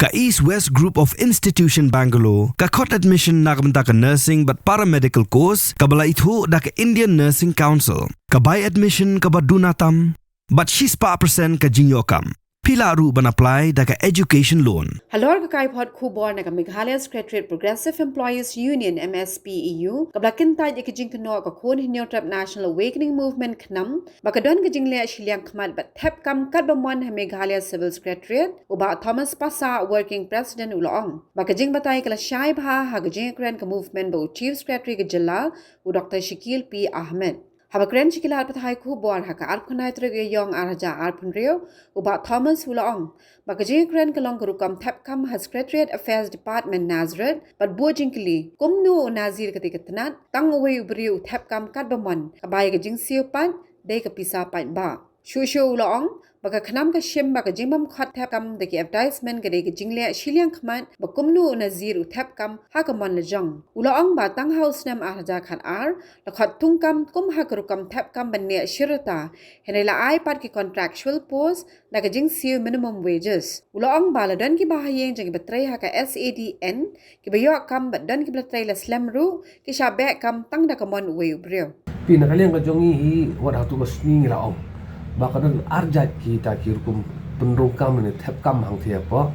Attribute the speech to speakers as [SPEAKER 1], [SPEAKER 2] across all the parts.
[SPEAKER 1] Ka East West Group of Institution Bangalore, ka khot admission nak benta ka nursing but paramedical course, ka bala itu da ka Indian Nursing Council, ka buy admission ka badunatam, but she's pa percent ka jingyokam. Pila ru ban apply da ka education loan.
[SPEAKER 2] Halor ka kai phot khubor na ka Meghalaya Secretariat Progressive Employees Union MSPEU ka blakin taj ikijing kno ka khon hinyo trap National Awakening Movement khnam bakadon ka jingle shiliang khmat bat thep kam kat bamon ha Meghalaya Civil Secretariat uba Thomas Pasa working president ulong bakajing batay kala shai bha ha gajing kran ka movement bo chief secretary ka jilla u Dr. Shakil P Ahmed Habakren Shikilat Pathai Kubor Haka Arpunai Trigger Young Araja Arpunrio, Uba Thomas Hulaong, Bakaji Kren Kalong Kurukam Tepkam has Secretariat Affairs Department Nazareth, but Bojinkili, Kumnu Nazir Katikatnat, Tang away Ubriu Tepkam Kadbamon, Abaya Jing Siopan, Deka Pisa Pine Bar. Shusho Ulaong, Baka Kanam ka Shim Baka Jimbam Khat Tepkam, the advertisement Gade Jingle Shiliang Kman, Bakumnu Nazir Tepkam, Hakamon Lejong. Ulaong ba Tang House Nam Araja Khat Ar, the Khat Tungkam, Kum Hakarukam Tepkam Bania Shirata, Henela I part ki contractual post, like a Jing Sio minimum wages. Ulaong ba la don ki bahayeng jang betray haka SADN, ki bayo kam but don ki betray la slam ru, ki shabe kam tang da kamon way brio.
[SPEAKER 3] Pinakaliang ka jongi hi wat hatu masni laong. Baka dan arjat kita kirukum penrungkam ni tepkam hang tiapa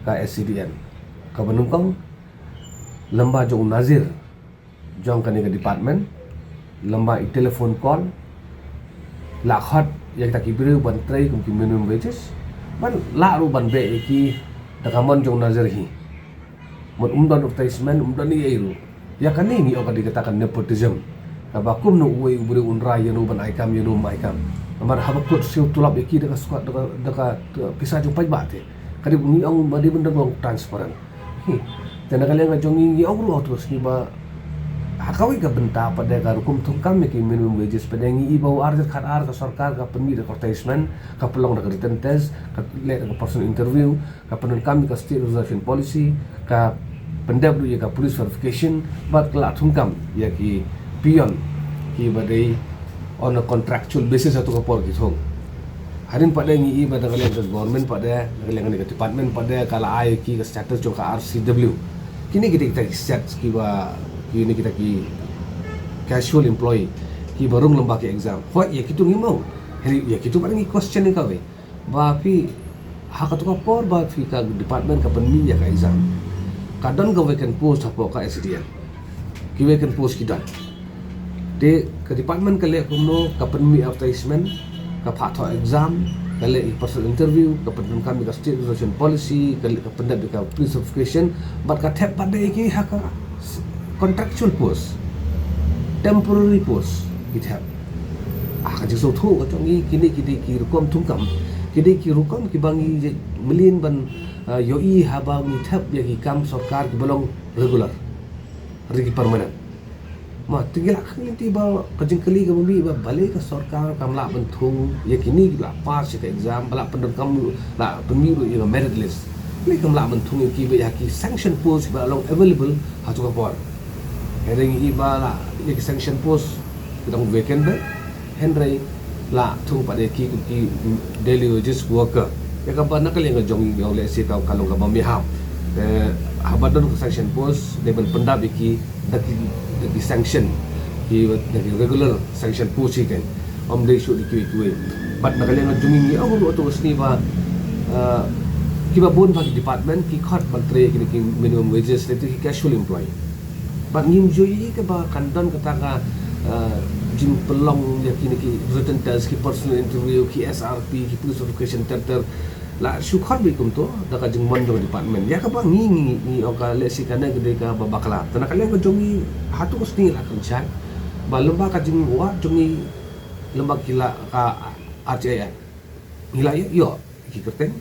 [SPEAKER 3] ka SCDN ka benungkang lamba jong nazir jong kani ka department lamba I telephone call la khat yang tak kibru ban trai kum ki minimum wages ban la ru ban be ki takamon jong nazir hi mon umdan advertisement umdan ni airu ya kani ni oka dikatakan nepotism ka bakum no uwe ubure unra yanu ban aikam yanu maikam Amar habakut siu tulap iki dekat squad dekat pisah jumpai bate. Kadi bunyi ang badi benda ngong transparan. Dan kalian ngajongi ang ru terus ni ba hakawi ka benta pada ka rukum tungkam ki minimum wages pada ngi bau arjat khat ar ka sarkar ka pemi de advertisement ka pelong de written test ka le ka person interview ka penun kami ka state reservation policy ka pendap du ka police verification bat kala tungkam ya ki pion ki badai on a contractual basis atau kapor gitu. Harin pada ngi pada kalian ke government pada kalian ke department pada kala ai ki ke status jo ka RCW. Kini kita set ki ba kini kita ki casual employee ki barung lembak exam. Ho ya kitu ngi mau. Hari ya kitu pada ngi question ni ka we. Ba pi hak tu kapor ba fi ka department ka penmi ya ka exam. Kadang ka vacant post apa ka SDN. Ki vacant post kita. De ke department kale kumno ka penmi advertisement ka phatho exam kale personal interview ka penun kami ka state reservation policy kale ka pendap ka police verification but ka thep pada iki haka contractual post temporary post kita ka jiso thu ka tongi kini ki rukom tungkam kini ki rukom ki bangi melin ban yoi haba mi thep ya ki kam sarkar ki belong regular rigi permanent ma tinggal kini tiba kajing kali kami ba balik ke sarkar kamla bentung ya kini la pass ke exam bala pendem kamu la pemiru ya merit list ni kamla bentung ki ba ya ki sanction post ba long available hatu ka por hering iba la ya ki sanction post kedang vacant ba henry la tung pada ki daily wages worker ya ka ba nakal yang jong yang le si ka kalau ka mami ha habadon sanction post de pendap ki di sanction di regular sanction post kan om de should di but nakalian jumi ni aku tu sini ba kiba bon bagi department ki khot bantre ki minimum wages itu ki casual employee but ngim joi ke ba kandon kata ka jing pelong ya ki written test ki personal interview ki SRP ki police verification tester la syukur bikum tu dah kajeng mandor department ya ka bang ni oka lesi kana gede ka babakla tan kalian ko jongi hatu usni la kan ba lemba kajeng wa jongi lemba kila ka RCA ila yo ki kerten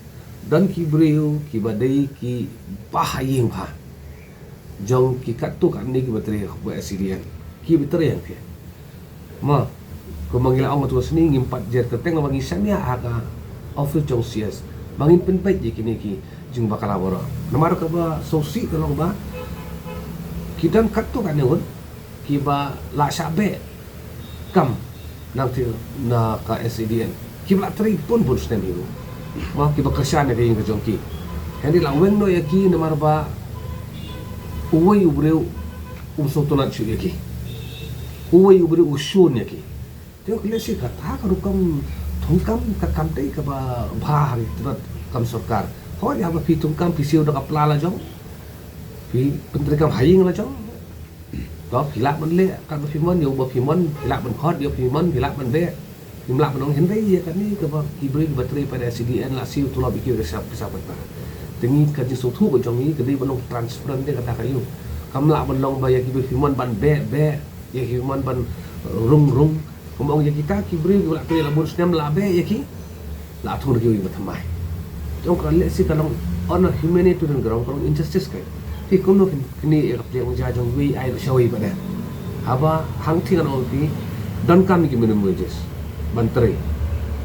[SPEAKER 3] dan ki breu ki badai ki bahayeng ha jong ki katu kan ni ki bateri ko SDN ki bateri yang ke ma ko mangila ang tu usni ngimpat jer kerten ngi sania aga office jong CS bangin penpet je kini ki jing bakal abora namaro ka ba sosi tolong ba kidan kattu kan ngun ki ba la sabe kam nang ti na ka SDN ki ba tri pun stem hiu ma ki ba kerja ne ke jong ki Jadi laweng no yaki na marba uway ubreu sotonat siya yaki. Uway ubreu usun yaki. Tiyo kila si kata karukam tungkam kakamtay ka ba bahari turat kam sarkar. Hoy haba pi tungkam pisiw na kaplala jong. Pi pentri kam haying la jong. Đó thì lạ mình lệ các bác phim môn nhiều bác phim môn lạ mình khó nhiều phim môn thì lạ mình bé nhưng lạ mình ông hiện đấy cái này cái bác kibri battery pada CDN là siêu tu lo bikin resep kesabet ta tengi kan jisu thu của trongนี้cái đây mình ông transparent dia kata kayu kam lạ mình long bayar kibri phim môn ban bé ya phim môn ban rung kom ông ya kita kibri lạ tu là bon snem lạ bé ya ki lạ thu được kibri thamai trong cái lệ si kalau honor humanity dan ground kalau injustice kai thì cũng nó kini gặp liền gia trong vi ai show ấy pada haba hang thi kan olpi don kami ki minimum wages bantri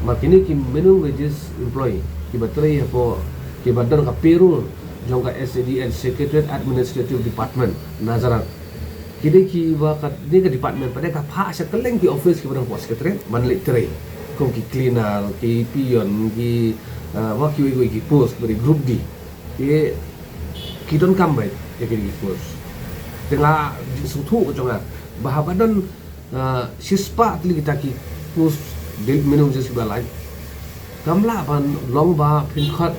[SPEAKER 3] mà kini ki minimum wages employee ki batri apo ki badan ka payroll jong ka SADN Secretariat Administrative Department nazaran kini ki ba ka ni ka department pada ka pha sa keleng ki office ki badang pos secretariat man literary kong ki cleaner ki pion ki wa ki post dari group D ki don kam baik ya kini post tengah sutu ko jonga bahabadan sispa atli kita ki post del minum jes balai kamla ban long ba pin khat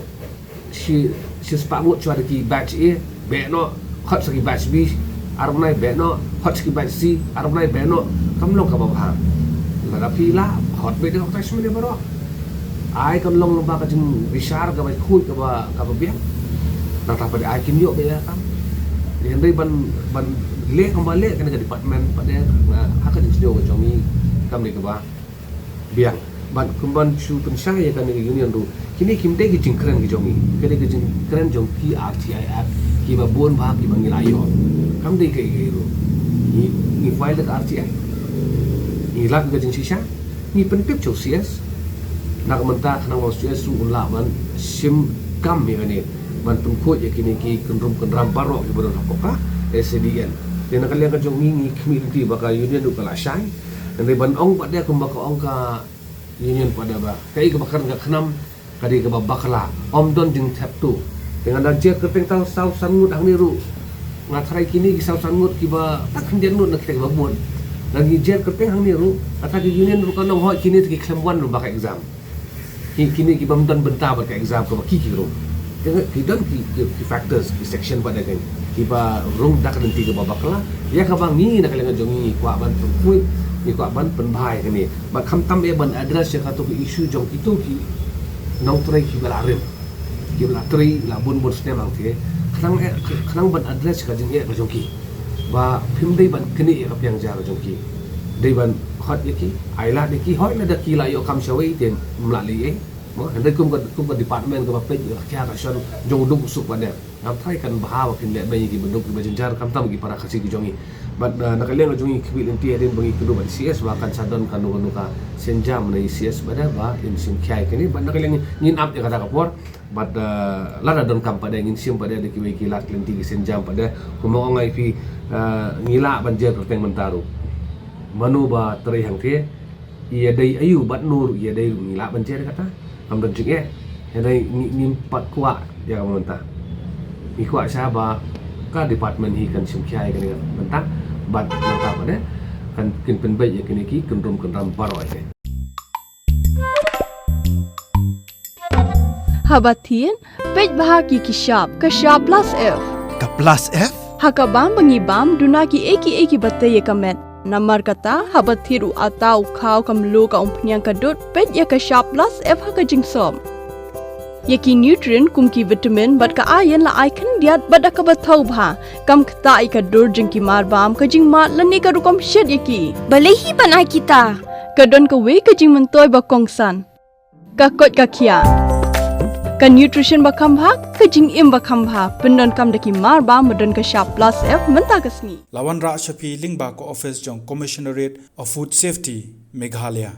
[SPEAKER 3] sispa ngot chwa ki batch A be no khat saki batch B armnai be no khat saki batch C armnai be no kamlong ka ba la pila hot be de attachment ne baro ai kamlong ba ka jing bishar ka ba khui ka ba biang nak pada ai kim yo be kam yang dari ban le kembali kena ke department pada hak di studio kami kami ke ba biang ban kumban chu pensai kan ni union ru kini kim te ki jingkran ki jomi kene ki jingkran jom ki RTIF ki ba bon ba ki bangi layo kam de ke ru ni file ke RTI ni lak ke jing sisa ni penpip chau CS nak menta khana wa CS ru la man sim kam ni kan man pengkut ya kini ki kenram barok ki beron apa SDN dan kalian ka jong ni community baka union ukala shai dan ban ong pada kumbaka ong ka union pada ba kai ka bakar ka khnam kadi ka bakala om don jing tap tu dengan dan je kerteng tau sau sangut ang ni ru ngatrai kini ki sau sangut ki ba tak hendian nut nak kita ba bon dan ni je kerteng ang ni ru ata ki union ru ka nong hoi kini ki klemwan ru baka exam kini ki bam don benta baka exam ka ki ru kita ki factors ki section pada kan kiba rung dak nanti ke babak lah ya ka bang ni nak kalian jongi kwa ban pui ni kwa ban penbai kan ni ba kham tam e ban address ya ka to issue jong itu ki nong trai ki balarim ki balatri la bun sne mang the khnang ban address ka jing e ka jong ki ba phim dei ban kini e ka pyang ja ka jong ki dei ban hot ye ki aila de ki hoi la da ki la yo kam shawai ten mlali e mo hande kum ka department ka pe kya ka shon jong duk suk pada ngam thai kan bahawa kin le bayi ki benduk ki bajenjar kam tam ki para khasi ki jongi but nakalian ka jongi kibil inti adin bangi kudu ban CS bahkan sadon kan nu ka senjam nei CS pada ba in sim khai kini ban nakalian ngin up ya kata kapor but lada don kam pada ngin sim pada de ki lat lenti ki senjam pada kumo ngai pi ngila banjer teng mentaru manu ba teri hang the ia dai ayu bat nur ia dai ngila banjer kata kam don jing dai ni pat kwa ya kam mentah mi kwa saba ka department hi kan sim khai kan mentah bat nata pada kan kin pen bai ya kini ki kum ram paroi ke
[SPEAKER 4] Habatin pej bahagi ki shop plus F
[SPEAKER 1] Ka plus F
[SPEAKER 4] hakabam bangi bam duna ki eki batte ye kamet namar kata habathiru atau khau kamlu ka umpnyang kadut pej ya ka shop plus F haka jingsom yaki nutrient kum ki vitamin bat ka iron la icon diat bat ka bathau bha kam khta ai ka dur jing ki mar bam ka jing mat lani ka rukom shed yaki balehi banai kita ka don ka we ka jing mentoy ba kongsan ka kot ka khia ka nutrition ba kham bha ka jing im ba kham bha pendon kam daki mar ba modon ka shop plus F menta kasni
[SPEAKER 5] Lawan Ra Shafi Lingba ko office jong Commissionerate of Food Safety Meghalaya